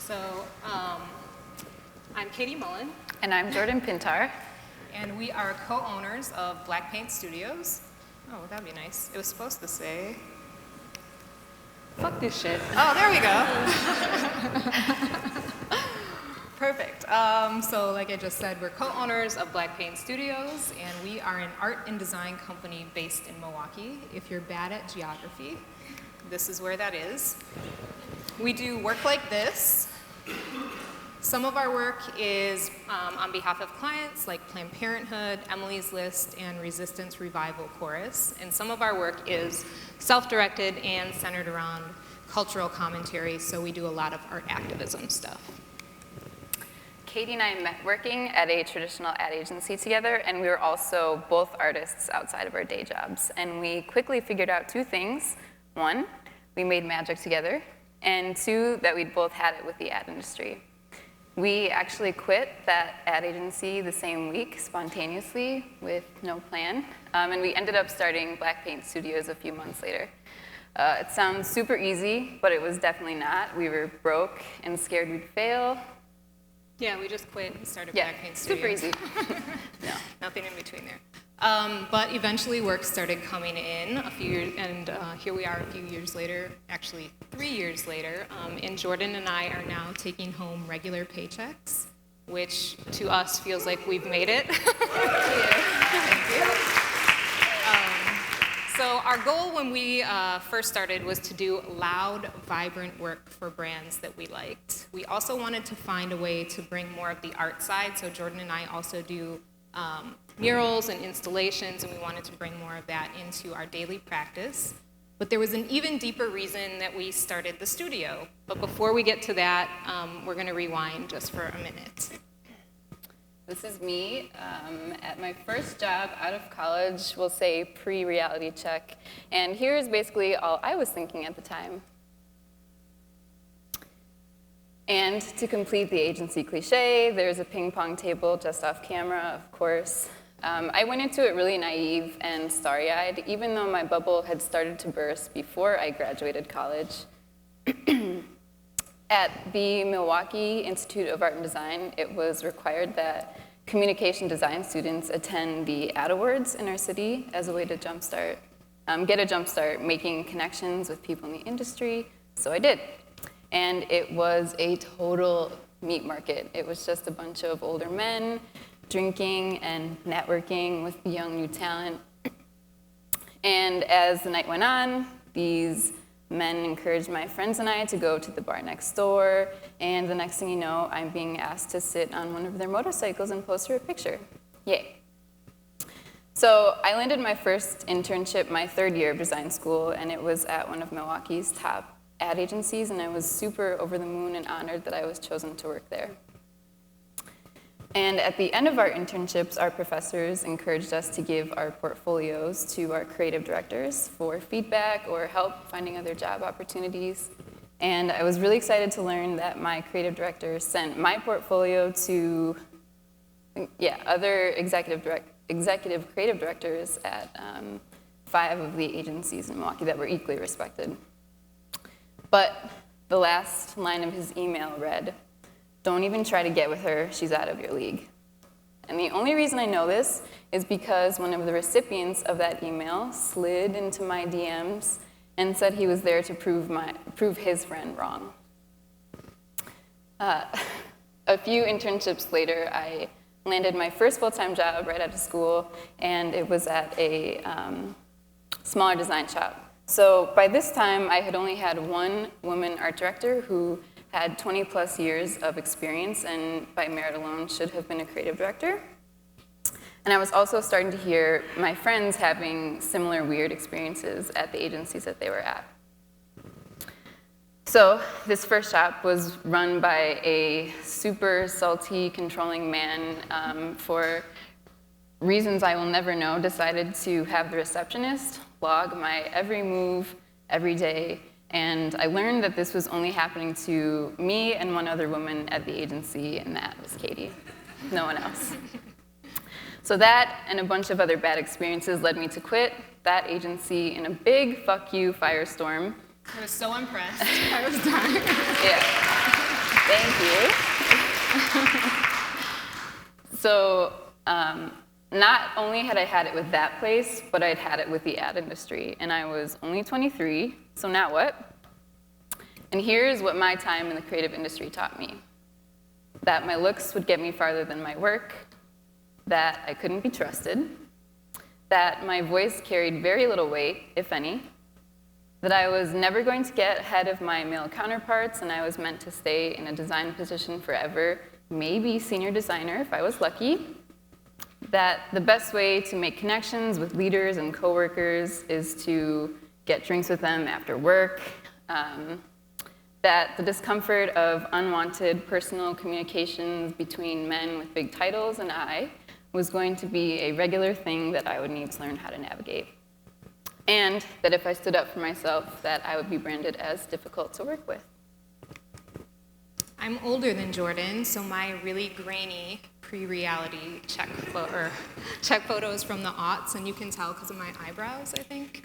So, I'm Katie Mullen. And I'm Jordan Pintar. And we are co-owners of BlackPaint Studios. Oh, that'd be nice. It was supposed to say, fuck this shit. Oh, there we go. Perfect. So like I just said, we're co-owners of BlackPaint Studios, and we are an art and design company based in Milwaukee. If you're bad at geography, this is where that is. We do work like this. Some of our work is on behalf of clients like Planned Parenthood, Emily's List, and Resistance Revival Chorus. And some of our work is self-directed and centered around cultural commentary, so we do a lot of art activism stuff. Katie and I met working at a traditional ad agency together, and we were also both artists outside of our day jobs. And we quickly figured out two things. One, we made magic together, and two, that we'd both had it with the ad industry. We actually quit that ad agency the same week, spontaneously, with no plan, and we ended up starting BlackPaint Studios a few months later. It sounds super easy, but it was definitely not. We were broke and scared we'd fail. Yeah, we just quit and started BlackPaint Studios. Super easy. No, nothing in between there. But eventually work started coming in a few years, and here we are a few years later, actually 3 years later, and Jordan and I are now taking home regular paychecks, which to us feels like we've made it. Thank you. So our goal when we first started was to do loud, vibrant work for brands that we liked. We also wanted to find a way to bring more of the art side, so Jordan and I also do murals and installations, and we wanted to bring more of that into our daily practice. But there was an even deeper reason that we started the studio. But before we get to that, we're going to rewind just for a minute. This is me at my first job out of college, we'll say pre-reality check. And here's basically all I was thinking at the time. And to complete the agency cliche, there's a ping pong table just off camera, of course. I went into it really naive and starry-eyed, even though my bubble had started to burst before I graduated college. At the Milwaukee Institute of Art and Design, it was required that communication design students attend the Ad Awards in our city as a way to get a jump start making connections with people in the industry, so I did. And it was a total meat market. It was just a bunch of older men drinking and networking with young new talent. And as the night went on, these men encouraged my friends and I to go to the bar next door, and the next thing you know, I'm being asked to sit on one of their motorcycles and pose for a picture. Yay. So I landed my first internship my third year of design school, and it was at one of Milwaukee's top ad agencies, and I was super over the moon and honored that I was chosen to work there. And at the end of our internships, our professors encouraged us to give our portfolios to our creative directors for feedback or help finding other job opportunities. And I was really excited to learn that my creative director sent my portfolio to other executive creative directors at 5 of the agencies in Milwaukee that were equally respected. But the last line of his email read, "Don't even try to get with her, she's out of your league." And the only reason I know this is because one of the recipients of that email slid into my DMs and said he was there to prove his friend wrong. A few internships later, I landed my first full-time job right out of school, and it was at a smaller design shop. So by this time, I had only had one woman art director who had 20 plus years of experience and by merit alone should have been a creative director. And I was also starting to hear my friends having similar weird experiences at the agencies that they were at. So this first shop was run by a super salty, controlling man for reasons I will never know, decided to have the receptionist log my every move every day. And I learned that this was only happening to me and one other woman at the agency, and that was Katie, no one else. So that and a bunch of other bad experiences led me to quit that agency in a big fuck you firestorm. I was so impressed. I was dying. Yeah. Thank you. So, not only had I had it with that place, but I'd had it with the ad industry. And I was only 23, so now what? And here's what my time in the creative industry taught me. That my looks would get me farther than my work, that I couldn't be trusted, that my voice carried very little weight, if any, that I was never going to get ahead of my male counterparts, and I was meant to stay in a design position forever, maybe senior designer if I was lucky, that the best way to make connections with leaders and coworkers is to get drinks with them after work, that the discomfort of unwanted personal communications between men with big titles and I was going to be a regular thing that I would need to learn how to navigate. And that if I stood up for myself, that I would be branded as difficult to work with. I'm older than Jordan, so my really grainy pre-reality check photos from the aughts, and you can tell because of my eyebrows, I think.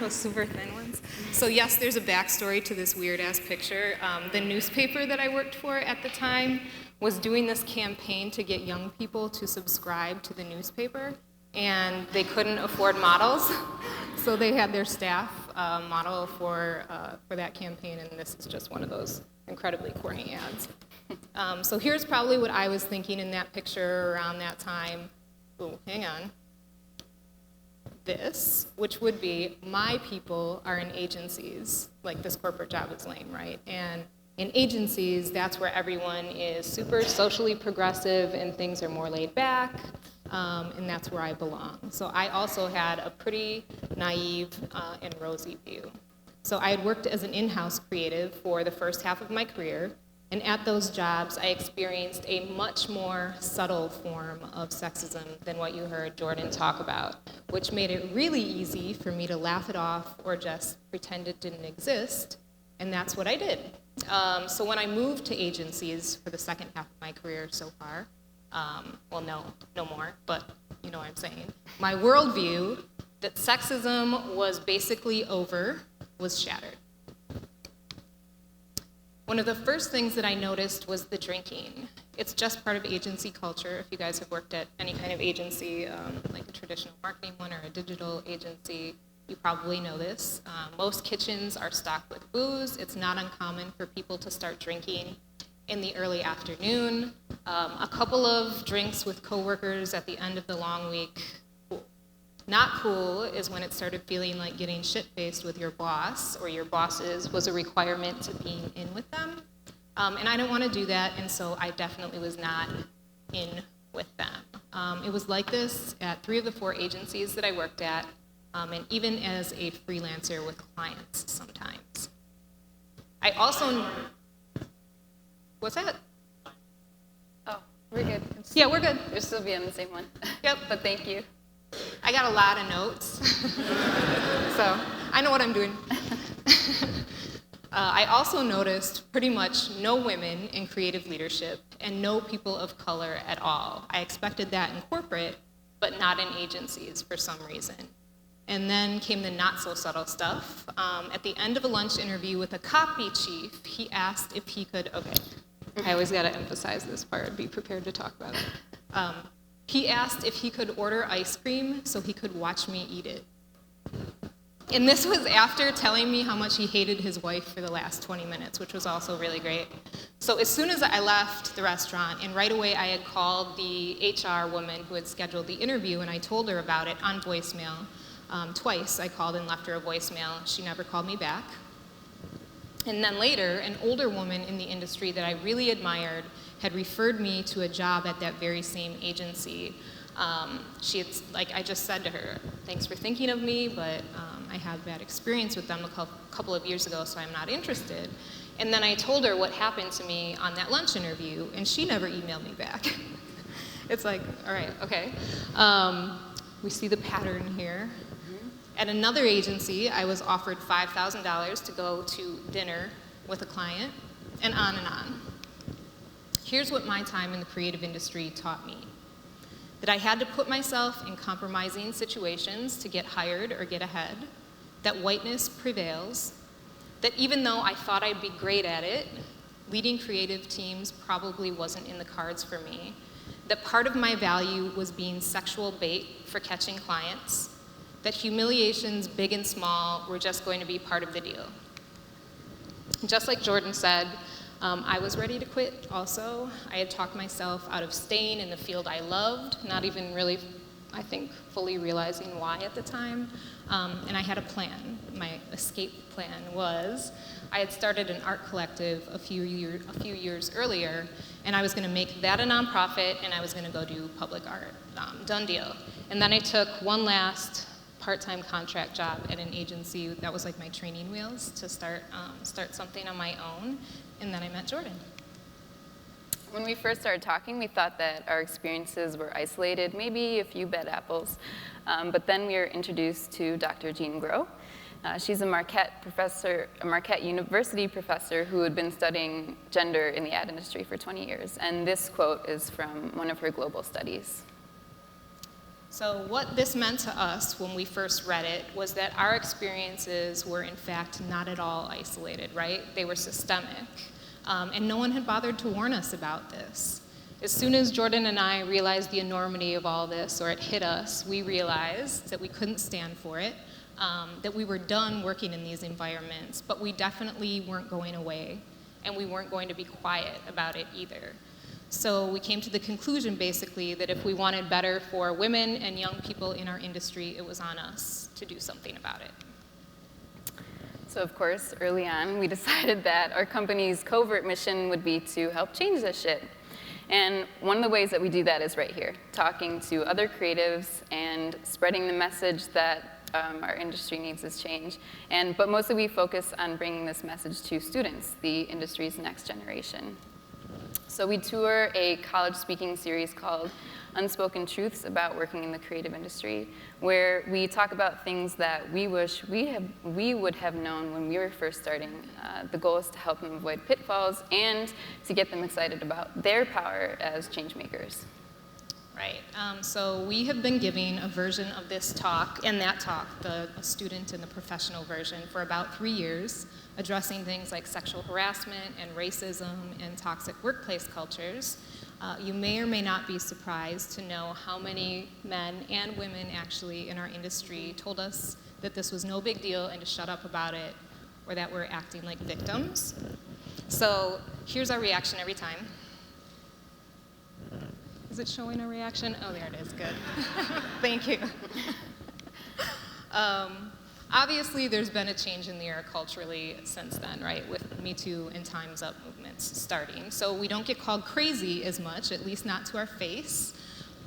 Those super thin ones. So yes, there's a backstory to this weird-ass picture. The newspaper that I worked for at the time was doing this campaign to get young people to subscribe to the newspaper, and they couldn't afford models, so they had their staff model for that campaign, and this is just one of those incredibly corny ads. So here's probably what I was thinking in that picture around that time. Oh, hang on. This, which would be, my people are in agencies, like this corporate job is lame, right? And in agencies, that's where everyone is super socially progressive and things are more laid back, and that's where I belong. So I also had a pretty naive and rosy view. So I had worked as an in-house creative for the first half of my career, and at those jobs, I experienced a much more subtle form of sexism than what you heard Jordan talk about, which made it really easy for me to laugh it off or just pretend it didn't exist, and that's what I did. So when I moved to agencies for the second half of my career so far, well, no more, but you know what I'm saying, my worldview that sexism was basically over was shattered. One of the first things that I noticed was the drinking. It's just part of agency culture. If you guys have worked at any kind of agency, like a traditional marketing one or a digital agency, you probably know this. Most kitchens are stocked with booze. It's not uncommon for people to start drinking in the early afternoon. A couple of drinks with coworkers at the end of the long week, cool. Not cool is when it started feeling like getting shit-faced with your boss or your bosses was a requirement to being in with them. And I didn't want to do that, and so I definitely was not in with them. It was like this at 3 of the 4 agencies that I worked at, and even as a freelancer with clients sometimes. I also, what's that? Oh, we're good. Yeah, we're good. We'll still be on the same one. Yep. But thank you. I got a lot of notes, so I know what I'm doing. I also noticed pretty much no women in creative leadership and no people of color at all. I expected that in corporate, but not in agencies for some reason. And then came the not so subtle stuff. At the end of a lunch interview with a copy chief, he asked if he could, I always gotta emphasize this part, be prepared to talk about it. He asked if he could order ice cream so he could watch me eat it. And this was after telling me how much he hated his wife for the last 20 minutes, which was also really great. So as soon as I left the restaurant, and right away I had called the HR woman who had scheduled the interview, and I told her about it on voicemail. Twice I called and left her a voicemail. She never called me back. And then later, an older woman in the industry that I really admired had referred me to a job at that very same agency. She had, like I just said to her, thanks for thinking of me, but I had bad experience with them a couple of years ago, so I'm not interested. And then I told her what happened to me on that lunch interview, and she never emailed me back. It's like, all right, okay. We see the pattern here. At another agency, I was offered $5,000 to go to dinner with a client, and on and on. Here's what my time in the creative industry taught me. That I had to put myself in compromising situations to get hired or get ahead, that whiteness prevails, that even though I thought I'd be great at it, leading creative teams probably wasn't in the cards for me, that part of my value was being sexual bait for catching clients, that humiliations, big and small, were just going to be part of the deal. Just like Jordan said, I was ready to quit also. I had talked myself out of staying in the field I loved, not even really, I think, fully realizing why at the time. And I had a plan. My escape plan was I had started an art collective a few years earlier, and I was going to make that a nonprofit, and I was going to go do public art. Done deal. And then I took one last part-time contract job at an agency that was like my training wheels to start something on my own, and then I met Jordan. When we first started talking, we thought that our experiences were isolated, maybe a few bad apples, but then we were introduced to Dr. Jean Groh. She's a Marquette University professor who had been studying gender in the ad industry for 20 years, and this quote is from one of her global studies. So what this meant to us when we first read it was that our experiences were in fact not at all isolated, right? They were systemic, and no one had bothered to warn us about this. As soon as Jordan and I realized the enormity of all this, or it hit us, we realized that we couldn't stand for it, that we were done working in these environments, but we definitely weren't going away, and we weren't going to be quiet about it either. So we came to the conclusion, basically, that if we wanted better for women and young people in our industry, it was on us to do something about it. So of course, early on, we decided that our company's covert mission would be to help change this shit. And one of the ways that we do that is right here, talking to other creatives and spreading the message that our industry needs this change. But mostly we focus on bringing this message to students, the industry's next generation. So we tour a college speaking series called Unspoken Truths about working in the creative industry, where we talk about things that we wish we would have known when we were first starting. The goal is to help them avoid pitfalls and to get them excited about their power as change makers. Right. So we have been giving a version of this talk, and that talk, the student and the professional version, for about 3 years, addressing things like sexual harassment and racism and toxic workplace cultures. You may or may not be surprised to know how many men and women actually in our industry told us that this was no big deal and to shut up about it, or that we're acting like victims. So here's our reaction every time. Is it showing a reaction? Oh, there it is, good. Thank you. Obviously, there's been a change in the air culturally since then, right, with Me Too and Time's Up movements starting. So we don't get called crazy as much, at least not to our face.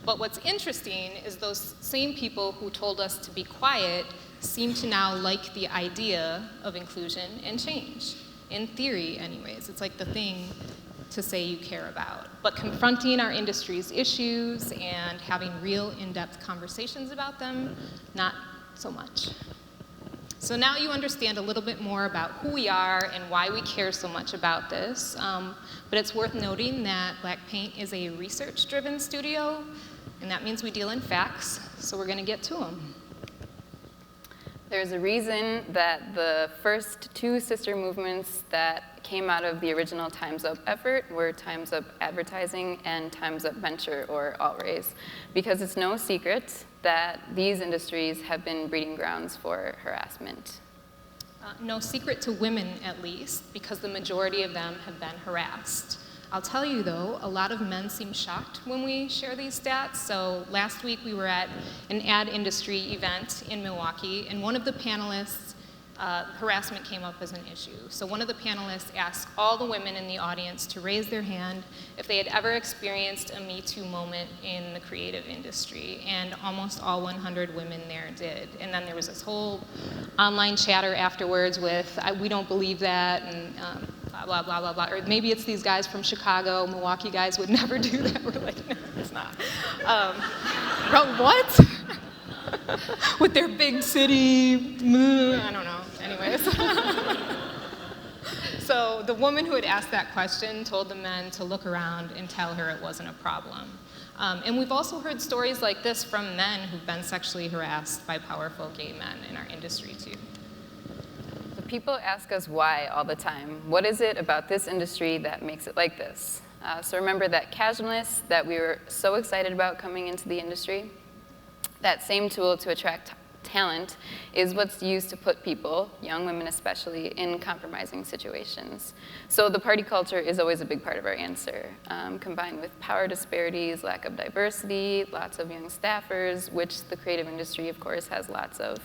But what's interesting is those same people who told us to be quiet seem to now like the idea of inclusion and change. In theory, anyways. It's like the thing to say you care about. But confronting our industry's issues and having real in-depth conversations about them, not so much. So now you understand a little bit more about who we are and why we care so much about this. But it's worth noting that BlackPaint is a research-driven studio, and that means we deal in facts, so we're gonna get to them. There's a reason that the first two sister movements that came out of the original Time's Up effort were Time's Up Advertising and Time's Up Venture, or Alt-Raise, because it's no secret that these industries have been breeding grounds for harassment. No secret to women, at least, because the majority of them have been harassed. I'll tell you, though, a lot of men seem shocked when we share these stats. So last week we were at an ad industry event in Milwaukee, and one of the panelists, harassment came up as an issue. So one of the panelists asked all the women in the audience to raise their hand if they had ever experienced a Me Too moment in the creative industry, and almost all 100 women there did. And then there was this whole online chatter afterwards with, we don't believe that, and blah, blah, blah, blah. Or maybe it's these guys from Chicago, Milwaukee guys would never do that. We're like, no, it's not. Bro, what? With their big city, I don't know, anyways. So the woman who had asked that question told the men to look around and tell her it wasn't a problem. And we've also heard stories like this from men who've been sexually harassed by powerful gay men in our industry, too. people ask us why all the time. What is it about this industry that makes it like this? So remember that casualness that we were so excited about coming into the industry? That same tool to attract talent is what's used to put people, young women especially, in compromising situations. So the party culture is always a big part of our answer, combined with power disparities, lack of diversity, lots of young staffers, which the creative industry, of course, has lots of.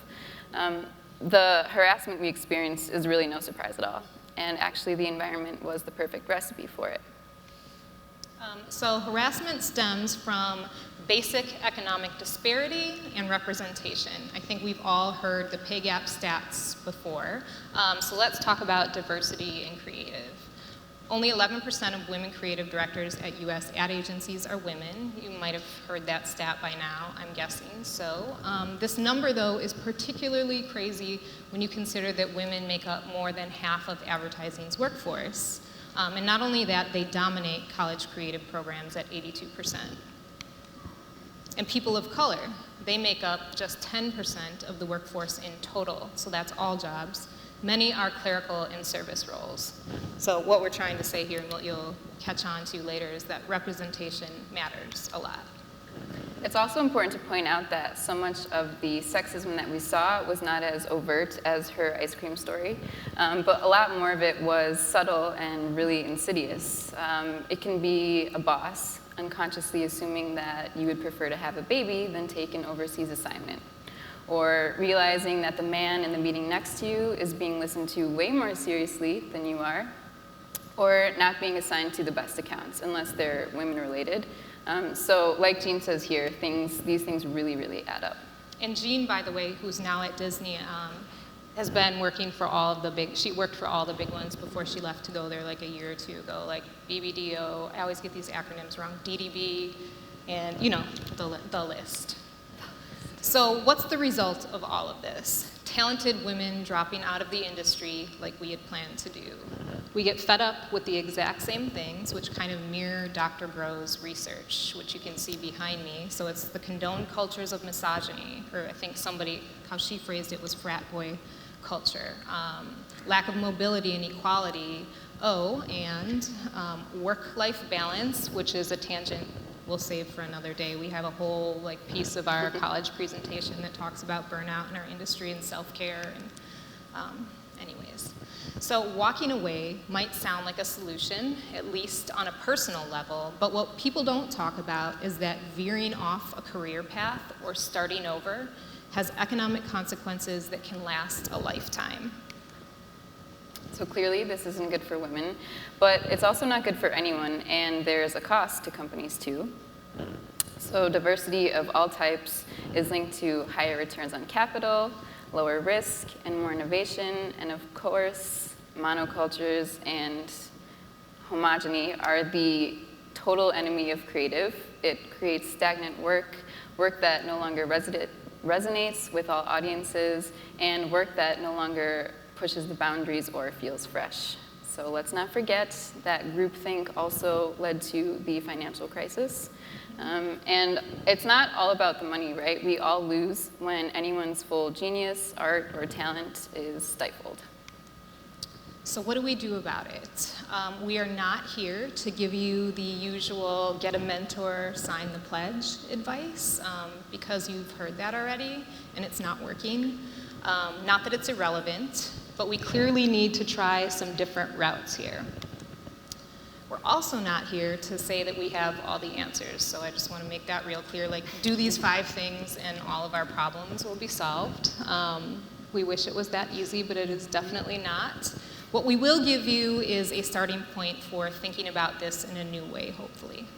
The harassment we experienced is really no surprise at all. And actually, the environment was the perfect recipe for it. So harassment stems from basic economic disparity and representation. I think we've all heard the pay gap stats before. So let's talk about diversity in creative. Only 11% of women creative directors at US ad agencies are women. You might have heard that stat by now, I'm guessing. So this number, though, is particularly crazy when you consider that women make up more than half of advertising's workforce. And not only that, they dominate college creative programs at 82%. And people of color, they make up just 10% of the workforce in total, so that's all jobs. Many are clerical and service roles. So what we're trying to say here, and what you'll catch on to later, is that representation matters a lot. It's also important to point out that so much of the sexism that we saw was not as overt as her ice cream story, but a lot more of it was subtle and really insidious. It can be a boss unconsciously assuming that you would prefer to have a baby than take an overseas assignment, or realizing that the man in the meeting next to you is being listened to way more seriously than you are, or not being assigned to the best accounts unless they're women-related. So like Jean says here, these things really, really add up. And Jean, by the way, who's now at Disney, has been working for all of the she worked for all the big ones before she left to go there like a year or two ago, like BBDO, I always get these acronyms wrong, DDB, and you know, the list. So what's the result of all of this? Talented women dropping out of the industry like we had planned to do. We get fed up with the exact same things, which kind of mirror Dr. Groh's research, which you can see behind me. So it's the condoned cultures of misogyny, or I think how she phrased it was frat boy culture. Lack of mobility and equality. And work-life balance, which is a tangent we'll save for another day. We have a whole piece of our college presentation that talks about burnout in our industry and self-care. And anyways, so walking away might sound like a solution, at least on a personal level, but what people don't talk about is that veering off a career path or starting over has economic consequences that can last a lifetime. So clearly this isn't good for women, but it's also not good for anyone, and there's a cost to companies too. So diversity of all types is linked to higher returns on capital, lower risk, and more innovation, and of course, monocultures and homogeny are the total enemy of creative. It creates stagnant work that no longer resonates with all audiences, and work that no longer pushes the boundaries or feels fresh. So let's not forget that groupthink also led to the financial crisis. And it's not all about the money, right? We all lose when anyone's full genius, art, or talent is stifled. So what do we do about it? We are not here to give you the usual get a mentor, sign the pledge advice, because you've heard that already and it's not working. Not that it's irrelevant, but we clearly need to try some different routes here. We're also not here to say that we have all the answers, so I just want to make that real clear. Do these 5 things and all of our problems will be solved. We wish it was that easy, but it is definitely not. What we will give you is a starting point for thinking about this in a new way, hopefully.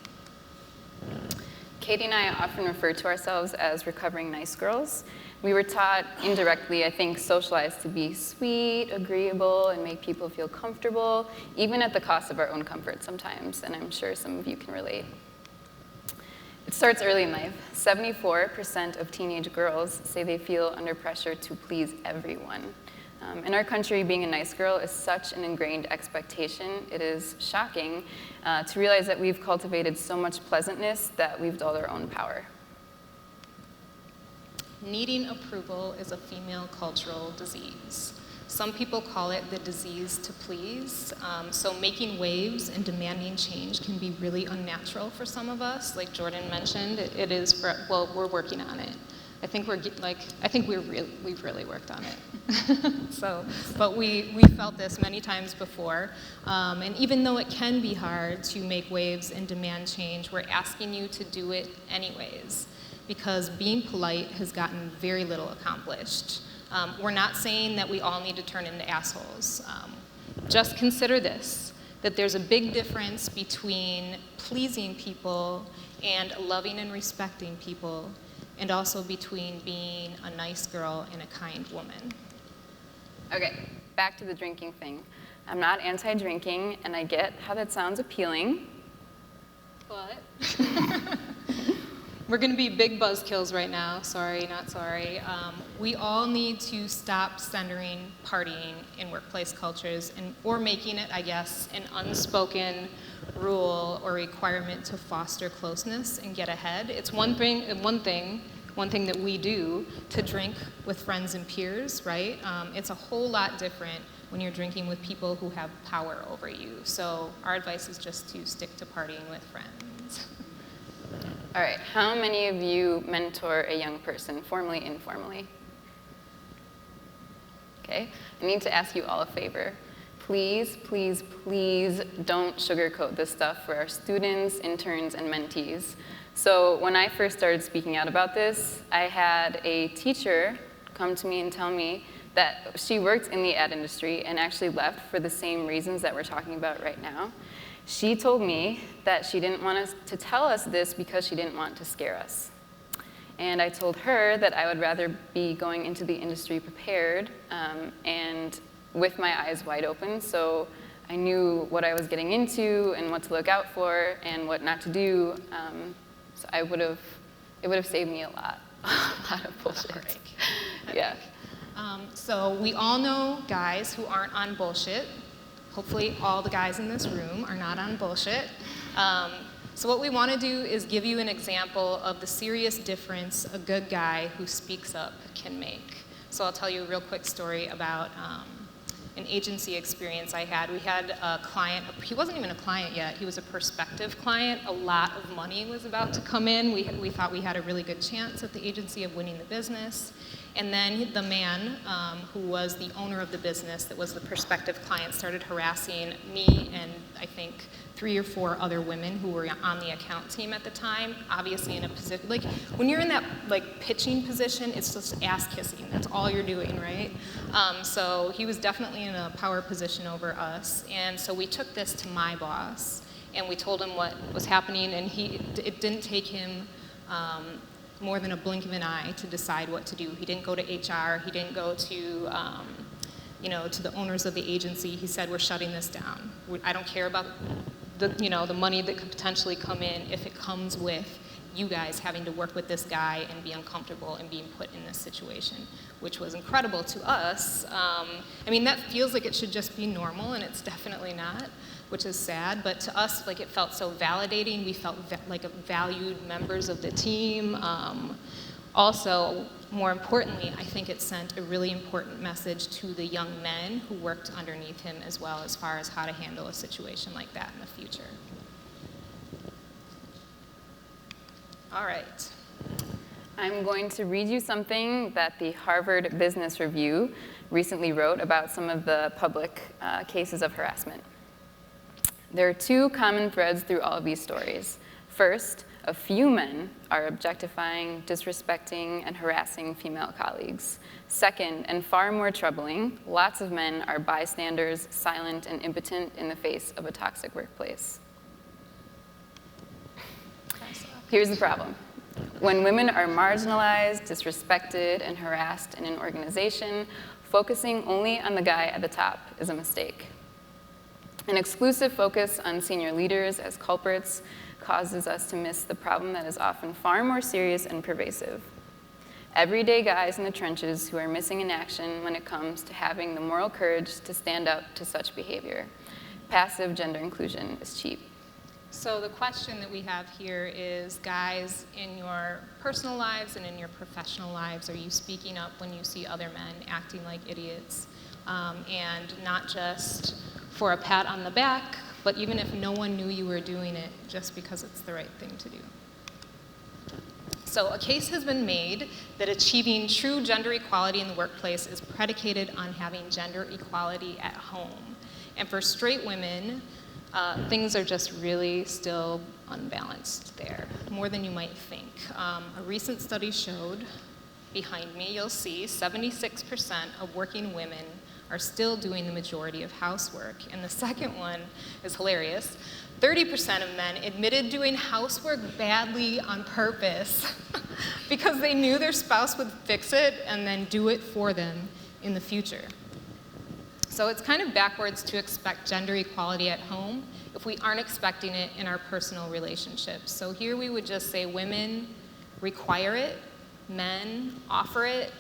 Katie and I often refer to ourselves as recovering nice girls. We were taught indirectly, I think, socialized to be sweet, agreeable, and make people feel comfortable, even at the cost of our own comfort sometimes, and I'm sure some of you can relate. It starts early in life. 74% of teenage girls say they feel under pressure to please everyone. In our country, being a nice girl is such an ingrained expectation. It is shocking to realize that we've cultivated so much pleasantness that we've dulled our own power. Needing approval is a female cultural disease. Some people call it the disease to please. So making waves and demanding change can be really unnatural for some of us. Like Jordan mentioned, it is for, well, we're working on it. I think we've really worked on it. But we felt this many times before. And even though it can be hard to make waves and demand change, we're asking you to do it anyways, because being polite has gotten very little accomplished. We're not saying that we all need to turn into assholes. Just consider this, that there's a big difference between pleasing people and loving and respecting people, and also between being a nice girl and a kind woman. Okay, back to the drinking thing. I'm not anti-drinking, and I get how that sounds appealing. But we're going to be big buzzkills right now. Sorry, not sorry. We all need to stop centering partying in workplace cultures, or making it, I guess, an unspoken rule or requirement to foster closeness and get ahead. It's one thing that we do to drink with friends and peers, right? It's a whole lot different when you're drinking with people who have power over you. So our advice is just to stick to partying with friends. All right, how many of you mentor a young person, formally, informally? Okay, I need to ask you all a favor. Please, please, please don't sugarcoat this stuff for our students, interns, and mentees. So when I first started speaking out about this, I had a teacher come to me and tell me that she worked in the ad industry and actually left for the same reasons that we're talking about right now. She told me that she didn't want us to tell us this because she didn't want to scare us. And I told her that I would rather be going into the industry prepared and with my eyes wide open, so I knew what I was getting into and what to look out for and what not to do. So it would have saved me a lot of bullshit. Yeah. So we all know guys who aren't on bullshit. Hopefully all the guys in this room are not on bullshit. So what we want to do is give you an example of the serious difference a good guy who speaks up can make. So I'll tell you a real quick story about an agency experience I had. We had a client, he wasn't even a client yet, he was a prospective client. A lot of money was about to come in. We thought we had a really good chance at the agency of winning the business. And then the man who was the owner of the business that was the prospective client started harassing me and I think 3 or 4 other women who were on the account team at the time, obviously in a position, like when you're in that like pitching position, it's just ass kissing. That's all you're doing, right? So he was definitely in a power position over us. And so we took this to my boss and we told him what was happening, and it didn't take him more than a blink of an eye to decide what to do. He didn't go to HR, he didn't go to to the owners of the agency. He said, we're shutting this down. I don't care about the money that could potentially come in if it comes with you guys having to work with this guy and be uncomfortable and being put in this situation, which was incredible to us. That feels like it should just be normal, and it's definitely not, which is sad, but to us, like, it felt so validating. We felt like valued members of the team. Also, more importantly, I think it sent a really important message to the young men who worked underneath him as well, as far as how to handle a situation like that in the future. All right. I'm going to read you something that the Harvard Business Review recently wrote about some of the public cases of harassment. There are 2 common threads through all of these stories. First, a few men are objectifying, disrespecting, and harassing female colleagues. Second, and far more troubling, lots of men are bystanders, silent and impotent in the face of a toxic workplace. Here's the problem. When women are marginalized, disrespected, and harassed in an organization, focusing only on the guy at the top is a mistake. An exclusive focus on senior leaders as culprits causes us to miss the problem that is often far more serious and pervasive. Everyday guys in the trenches who are missing in action when it comes to having the moral courage to stand up to such behavior. Passive gender inclusion is cheap. So the question that we have here is, guys, in your personal lives and in your professional lives, are you speaking up when you see other men acting like idiots? and not just for a pat on the back, but even if no one knew you were doing it, just because it's the right thing to do. So a case has been made that achieving true gender equality in the workplace is predicated on having gender equality at home. And for straight women, things are just really still unbalanced there, more than you might think. A recent study showed, behind me you'll see, 76% of working women are still doing the majority of housework. And the second one is hilarious. 30% of men admitted doing housework badly on purpose because they knew their spouse would fix it and then do it for them in the future. So it's kind of backwards to expect gender equality at home if we aren't expecting it in our personal relationships. So here we would just say women require it, men offer it.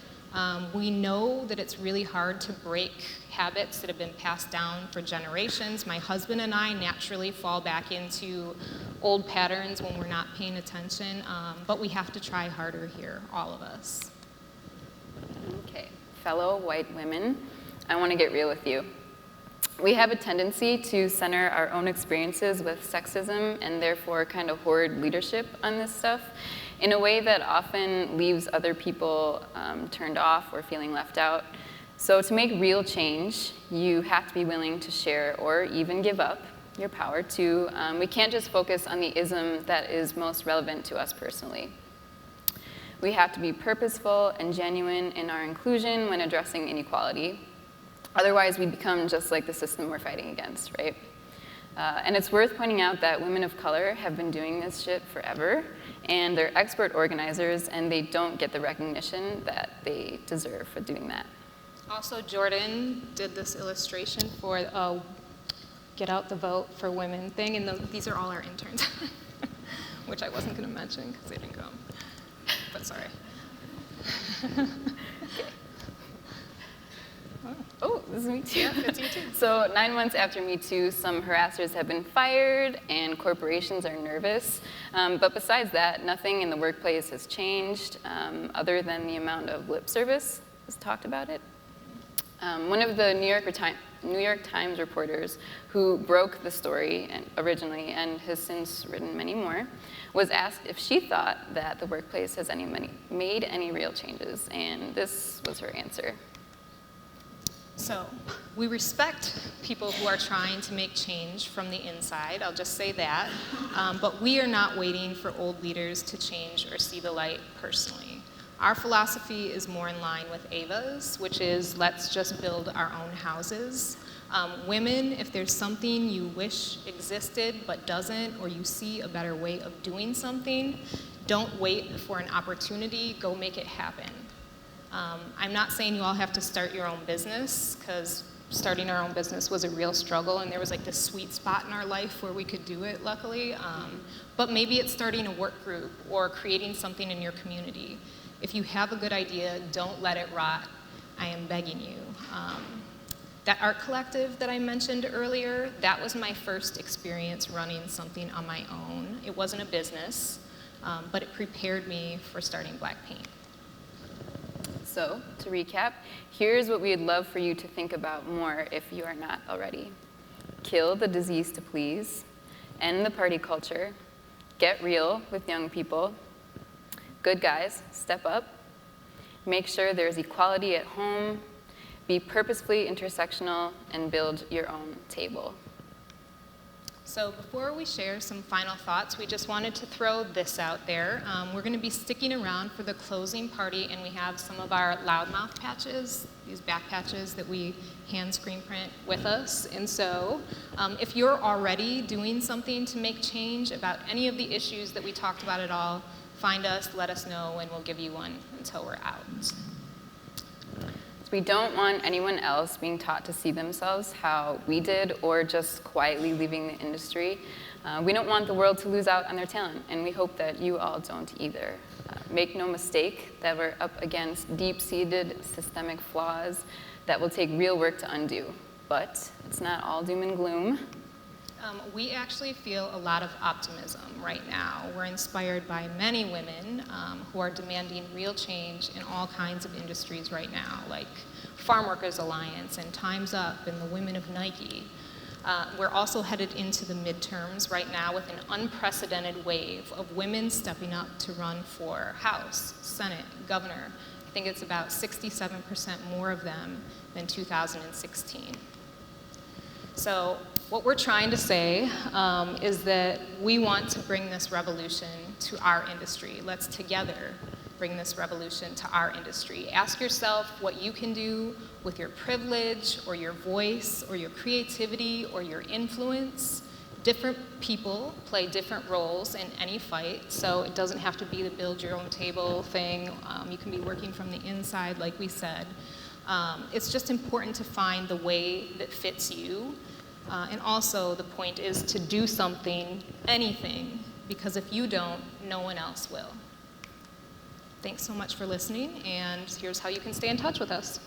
We know that it's really hard to break habits that have been passed down for generations. My husband and I naturally fall back into old patterns when we're not paying attention, but we have to try harder here, all of us. Okay, fellow white women, I want to get real with you. We have a tendency to center our own experiences with sexism and therefore kind of hoard leadership on this stuff in a way that often leaves other people turned off or feeling left out. So to make real change, you have to be willing to share or even give up your power too. We can't just focus on the ism that is most relevant to us personally. We have to be purposeful and genuine in our inclusion when addressing inequality. Otherwise, we become just like the system we're fighting against, right? And it's worth pointing out that women of color have been doing this shit forever, and they're expert organizers, and they don't get the recognition that they deserve for doing that. Also, Jordan did this illustration for Get Out the Vote for Women thing, and these are all our interns, which I wasn't going to mention because they didn't come, but sorry. Oh, this is Me Too. Yeah, it's you too. So 9 months after Me Too, some harassers have been fired and corporations are nervous. But besides that, nothing in the workplace has changed other than the amount of lip service that's talked about it. One of the New York Times reporters who broke the story originally and has since written many more was asked if she thought that the workplace has made any real changes, and this was her answer. So we respect people who are trying to make change from the inside, I'll just say that, but we are not waiting for old leaders to change or see the light personally. Our philosophy is more in line with Ava's, which is let's just build our own houses. Women, if there's something you wish existed but doesn't, or you see a better way of doing something, don't wait for an opportunity, go make it happen. I'm not saying you all have to start your own business, because starting our own business was a real struggle, and there was like this sweet spot in our life where we could do it, luckily. But maybe it's starting a work group or creating something in your community. If you have a good idea, don't let it rot. I am begging you. That art collective that I mentioned earlier, that was my first experience running something on my own. It wasn't a business, but it prepared me for starting BlackPaint. So, to recap, here's what we'd love for you to think about more if you are not already. Kill the disease to please, end the party culture, get real with young people, good guys, step up, make sure there's equality at home, be purposefully intersectional, and build your own table. So before we share some final thoughts, we just wanted to throw this out there. We're going to be sticking around for the closing party, and we have some of our loudmouth patches, these back patches that we hand screen print with us. And so if you're already doing something to make change about any of the issues that we talked about at all, find us, let us know, and we'll give you one until we're out. We don't want anyone else being taught to see themselves how we did or just quietly leaving the industry. We don't want the world to lose out on their talent, and we hope that you all don't either. Make no mistake that we're up against deep-seated systemic flaws that will take real work to undo, but it's not all doom and gloom. We actually feel a lot of optimism right now. We're inspired by many women who are demanding real change in all kinds of industries right now, like Farm Workers Alliance and Time's Up and the Women of Nike. We're also headed into the midterms right now with an unprecedented wave of women stepping up to run for House, Senate, Governor. I think it's about 67% more of them than 2016. So what we're trying to say is that we want to bring this revolution to our industry. Let's together bring this revolution to our industry. Ask yourself what you can do with your privilege or your voice or your creativity or your influence. Different people play different roles in any fight, so it doesn't have to be the build your own table thing. You can be working from the inside, like we said. It's just important to find the way that fits you. And also the point is to do something, anything, because if you don't, no one else will. Thanks so much for listening, and here's how you can stay in touch with us.